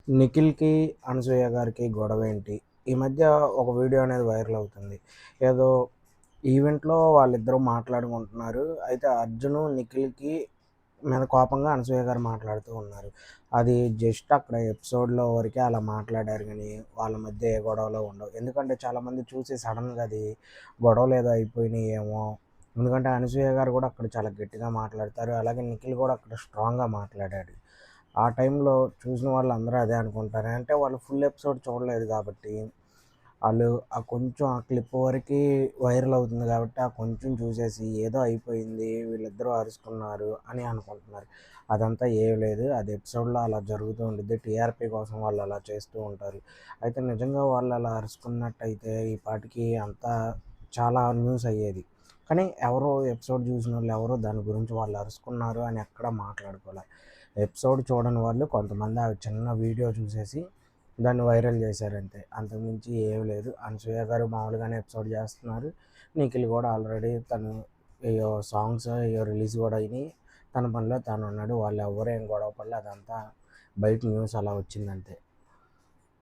నిఖిల్‌కి, అనసూయ గారికి గొడవేంటి? ఈ మధ్య ఒక వీడియో అనేది వైరల్ అవుతుంది. ఏదో ఈవెంట్‌లో వాళ్ళిద్దరూ మాట్లాడుకుంటున్నారు. అయితే అర్జును, నిఖిల్‌కి మీద కోపంగా అనసూయ గారు మాట్లాడుతూ ఉన్నారు. అది జస్ట్ అక్కడ ఎపిసోడ్‌లో వరకే అలా మాట్లాడారు గానీ, వాళ్ళ మధ్య ఏ గొడవలు ఉండవు. ఎందుకంటే చాలామంది చూసి సడెన్‌గా అది గొడవలేదో అయిపోయినాయేమో! ఎందుకంటే అనసూయ గారు కూడా అక్కడ చాలా గట్టిగా మాట్లాడతారు. అలాగే నిఖిల్ కూడా అక్కడ స్ట్రాంగ్‌గా మాట్లాడాడు. ఆ టైంలో చూసిన వాళ్ళందరూ అదే అనుకుంటారు. అంటే వాళ్ళు ఫుల్ ఎపిసోడ్ చూడలేదు కాబట్టి, ఆళ్ళు ఆ కొంచెం ఆ క్లిప్ వరకి వైరల్ అవుతుంది కాబట్టి, ఆ కొంచెం చూసేసి ఏదో అయిపోయింది, వీళ్ళిద్దరూ అరుచుకున్నారు అని అనుకుంటున్నారు. అదంతా ఏమి లేదు. అది ఎపిసోడ్‌లో అలా జరుగుతూ ఉండిద్ది. టీఆర్‌పీ కోసం వాళ్ళు అలా చేస్తూ ఉంటారు. అయితే నిజంగా వాళ్ళు అలా అరుచుకున్నట్టయితే ఈ పాటికి అంతా చాలా న్యూస్ అయ్యేది. కానీ ఎవరు ఎపిసోడ్ చూసినోళ్ళు ఎవరు దాని గురించి వాళ్ళు అరుచుకున్నారు అని ఎక్కడా మాట్లాడుకోలే. ఎపిసోడ్ చూడని వాళ్ళు కొంతమంది ఆ చిన్న వీడియో చూసేసి దాన్ని వైరల్ చేశారంతే. అంతకుమించి ఏమి లేదు. అనసూయ గారు మామూలుగానే ఎపిసోడ్ చేస్తున్నారు. నిఖిల్ కూడా ఆల్రెడీ తను ఏయో సాంగ్స్ ఏయో రిలీజ్ కూడా అయినాయి. తన పనిలో తాను ఉన్నాడు. వాళ్ళెవ్వరు ఏం గొడవ పడలే. అదంతా బయట న్యూస్ అలా వచ్చిందంతే.